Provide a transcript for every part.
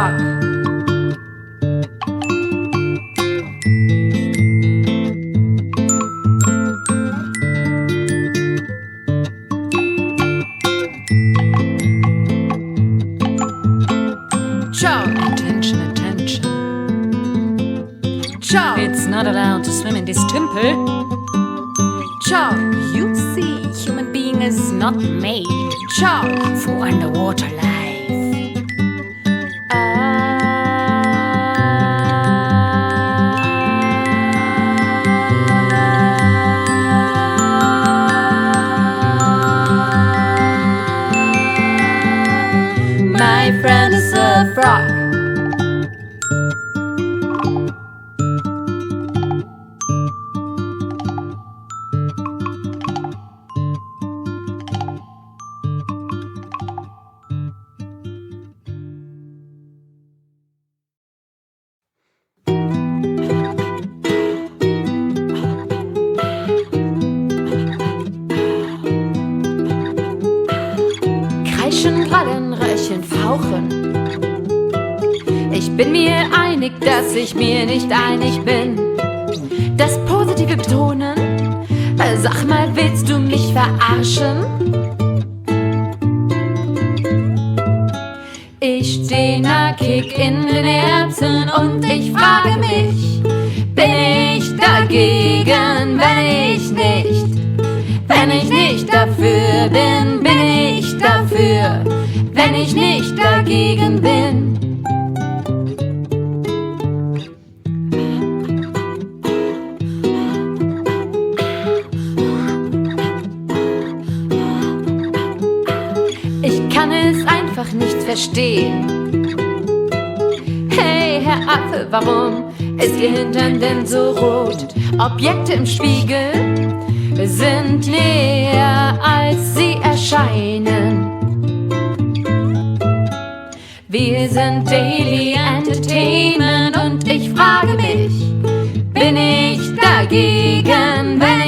frog. Ciao. Attention, attention. Ciao. It's not allowed to swim in this tümpel. Ciao. You see, human being is not made Ciao. for underwater life. My friend is a frog. Kreischen, krallen, röcheln, fauchen. Ich bin mir einig, dass ich mir nicht einig bin. Das Positive betonen. Sag mal, willst du mich verarschen? Ich steh nackig in den Erbsen und ich frage mich, bin ich dagegen, wenn ich nicht dafür bin, bin ich dafür, wenn ich nicht dagegen bin. Ich kann es einfach nicht verstehen. Hey, Herr Affe, warum ist Ihr Hintern denn so rot? Objekte im Spiegel sind näher, als sie erscheinen. Wir sind Daily Entertainment und ich frage mich, bin ich dagegen, wenn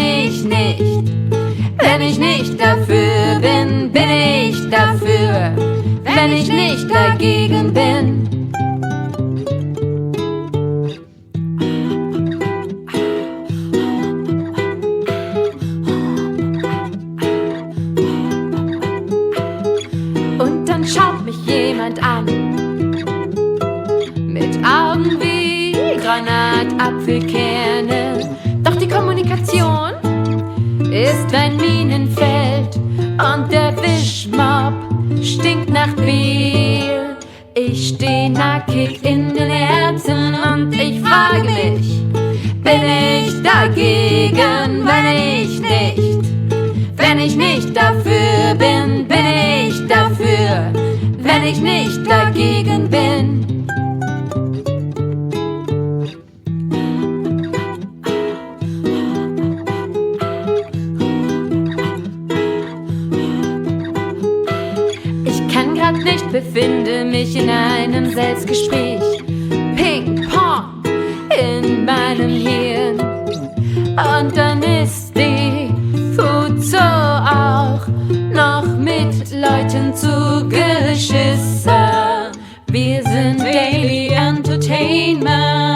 ich nicht dafür bin, bin ich dafür, wenn ich nicht dagegen bin. Und dann schaut mich jemand an, mit Augen wie Granatapfelkerne. Doch die Kommunikation ist ein Minenfeld und der Wischmob stinkt nach Bier. Ich steh nackig in den Erbsen und ich frage mich, bin ich dagegen, wenn ich nicht dafür bin, bin ich dafür, wenn ich nicht dagegen bin. Nicht befinde mich in einem Selbstgespräch. Ping-Pong in meinem Hirn. Und dann ist die Food so auch noch mit Leuten zugeschissen. Wir sind Daily Entertainment.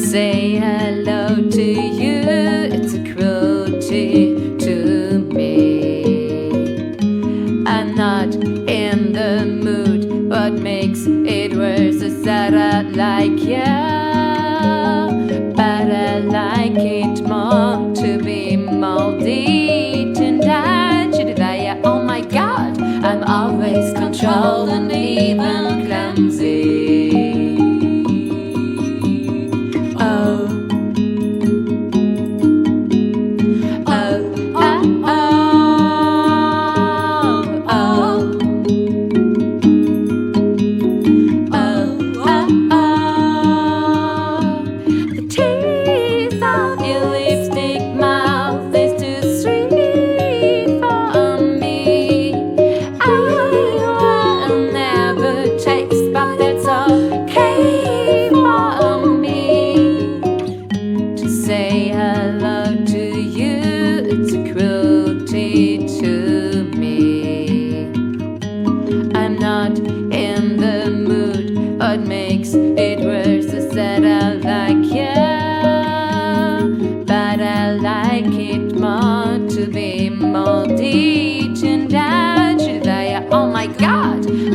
Say hello to you, it's a cruelty to me. I'm not in the mood, what makes it worse is that I like you, but I like it more to be moldy tonight. Oh my God, I'm always controlled and even clumsy.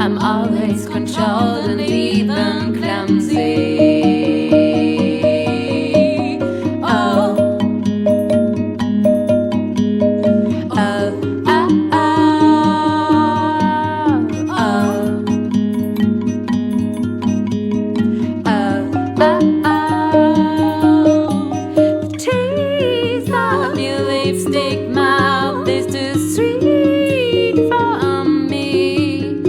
I'm always controlled and even clumsy. Oh, oh, oh, oh, oh, oh, oh. The taste of your lipstick mouth is too sweet for me.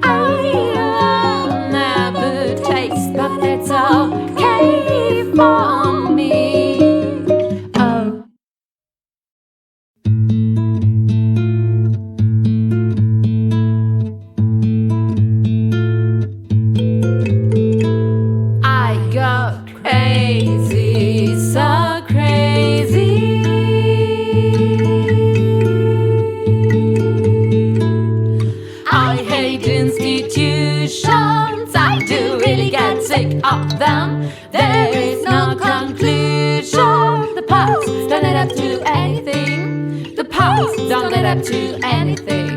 I'll never taste, but that's okay for me. Oh. I got crazy, so crazy. I hate institutions, I do really get sick of them. There is no conclusion. The past don't add up to anything. The past don't add up to anything.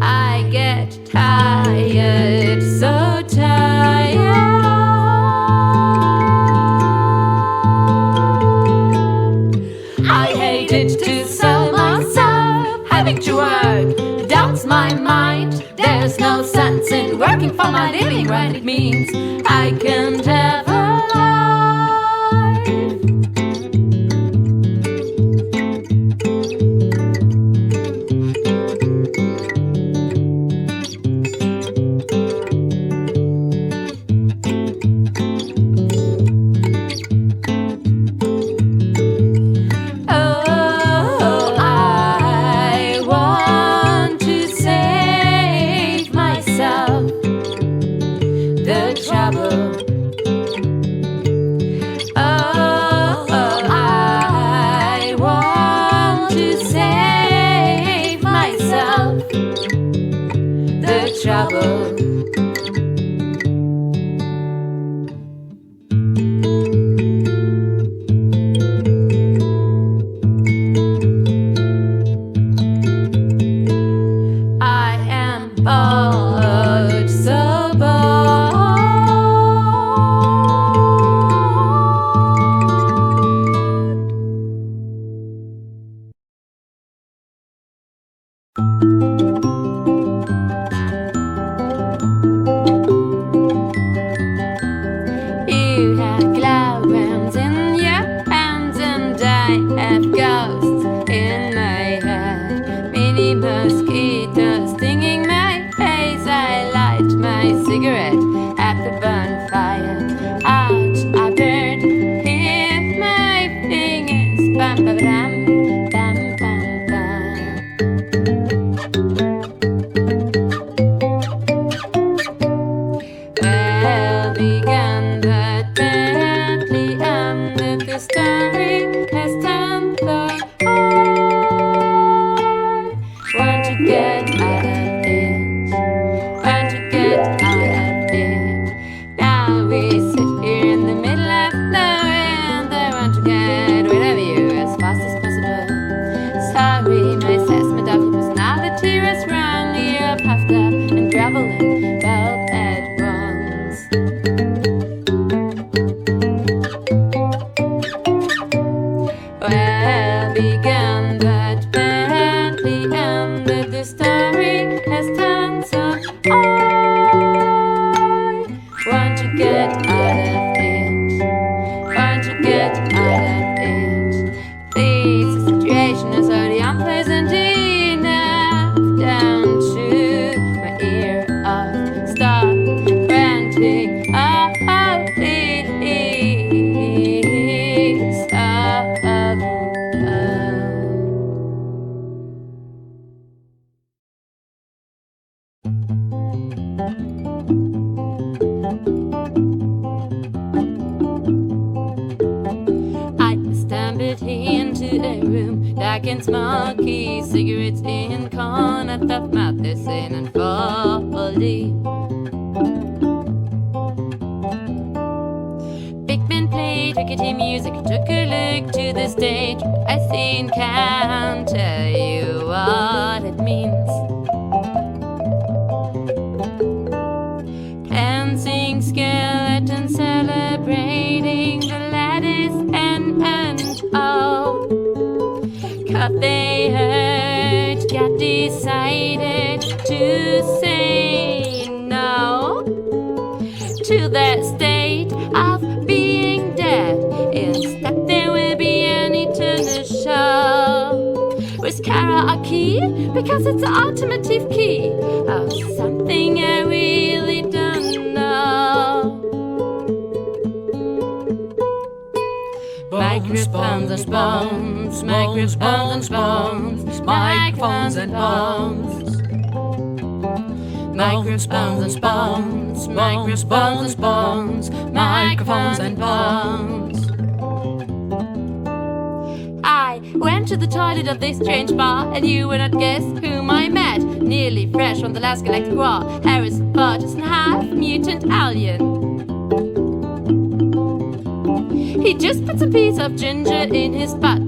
I get tired, so tired. I hate it to sell myself. Having to work dulls my mind. There's no sense in working for my living when it means I can't have a life. Oh, I want to save myself the trouble. Oh, I want to save myself the trouble. I am bored, so you have glowworms in your hands and I have ghosts in my head. Mini mosquitoes stinging my face. I light my cigarette at the bonfire. Ouch, I burned here my fingers. Bam, bam, bam, bam, bam, well began but badly ended. The story has turned the want to get out of it, want to get out of it. Now we sit here in the middle of nowhere and I want to get rid of you as fast as possible. Sorry, my assessment of your personality was wrong. You're puffed up and groveling both at once. Well began but badly ended. The story has turned so I want to get out of it, want to get out of it. Please, the situation is already unpleasant enough. Down to my ear off. Stop ranting. Oh, please stop. I stumbled into a room dark and smoky, cigarettes in corner of mouth, they're thin and folly. Big man played played rickety music and took a look to the stage. I think can't tell you what it means. Dancing skeletons celebrating the lattice and oh, 'cause they heard God decided to say no to the state of being dead. Instead there will be an eternal show with karaoke, because it's the ultimate key of something I really don't know. Microphones and bones, microphones and bones, microphones and bones. Microphones and bones, microphones and bones, microphones and bones. I went to the toilet of this strange bar, and you would not guess whom I met. Nearly fresh from the last galactic war, Harris Burgess and half mutant alien. He just put a piece of ginger in his butt.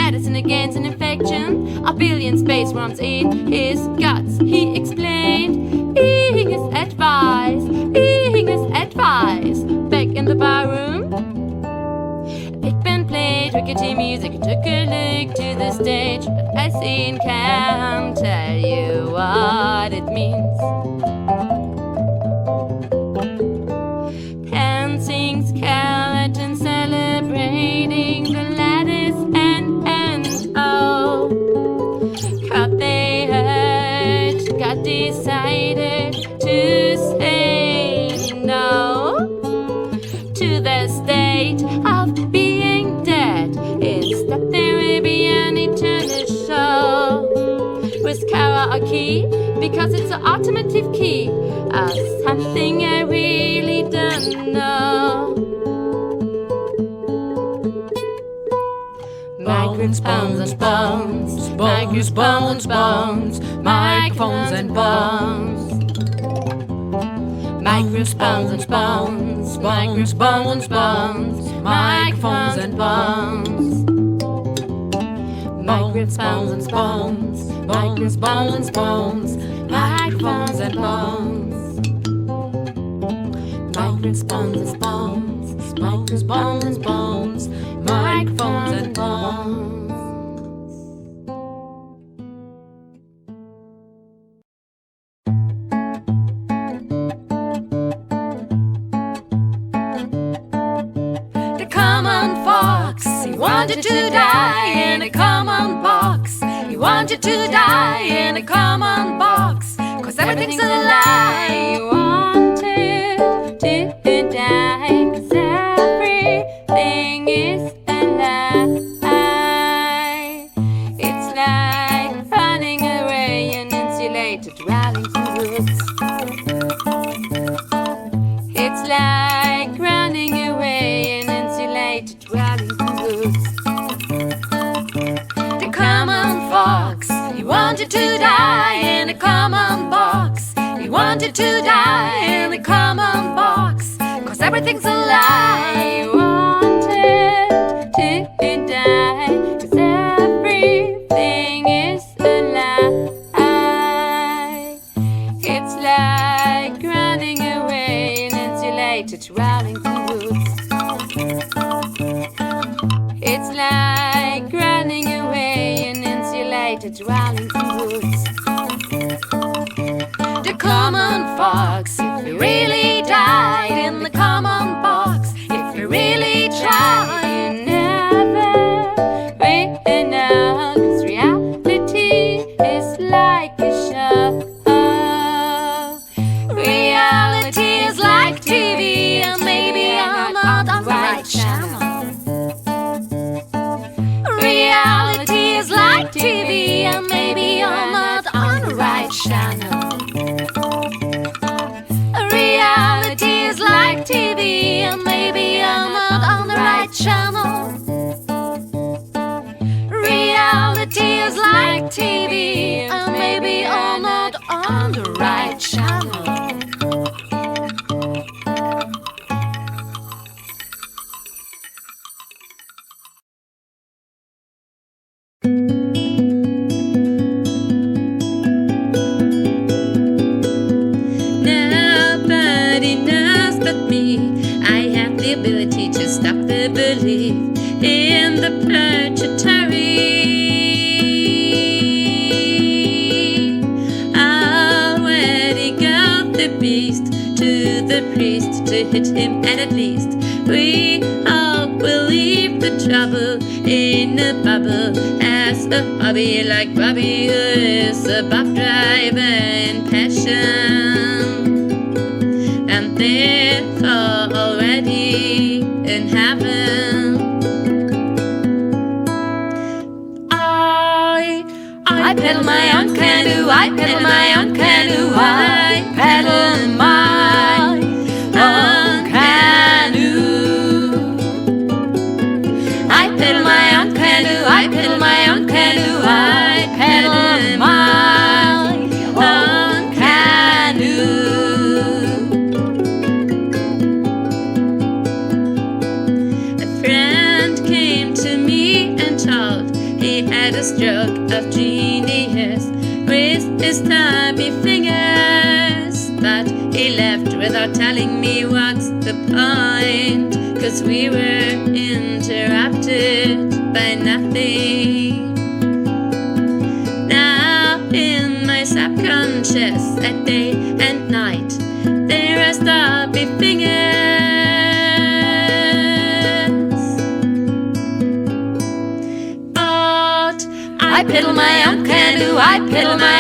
Medicine against an infection, a billion space worms in his guts. He explained, eating his advice, eating his advice. Back in the barroom, a big band played rickety music and took a look to the stage. But I seen can't tell you what it means. Dancing skeleton celebrating the lattice and oh, 'cause they heard God decided to say no to the state of being dead. Instead there will be an eternal show with karaoke, because it's the ultimate key of something I really don't know. Microphones and bones, microphones and bones, microphones and bones. Microphones and bones, microphones and bones, microphones and bones. Microphones and bones, microphones and bones, microphones and bones. Microphones and bones, microphones and bones, microphones and bones. The common fox, he wanted to die in a common box. He wanted to die in a common box, 'cause everything's a lie. He wanted to die, 'cause everything is a lie. It's like running away in insulated Wellington boots. It's like running away in insulated Wellington boots. The common fox, he wanted to die in a common box. He wanted to die in a common box, 'cause everything's a lie. He wanted to die, 'cause everything is a lie. It's like running away in insulated Wellington boots. It's like running away in insulated Wellington boots. The common fox, if he really died in the common box, if he really tried, you never will know, 'cause reality is like a show. Reality is like TV, and maybe I'm not on the right channel. Reality is like TV, and maybe I'm not on the right channel. Reality is like TV, and maybe I'm not on the right channel. Reality is like TV, and maybe I'm not on the right channel. live in the purgatory. Already got the beast to the priest to hit him, and at least we all will leave the trouble in a bubble as a hobby, like Bobby, who is a buff driver in passion, and therefore already in heaven. I paddle my own canoe, I paddle my own canoe, I paddle my own canoe. I paddle my own canoe, I paddle my own canoe, I paddle my own canoe. A friend came to me and told he had a stroke of genius with his stubby fingers, but he left without telling me what's the point, 'cause we were interrupted by nothing. Now in my subconscious at day and night there are stubby fingers. I paddle my own canoe, I paddle my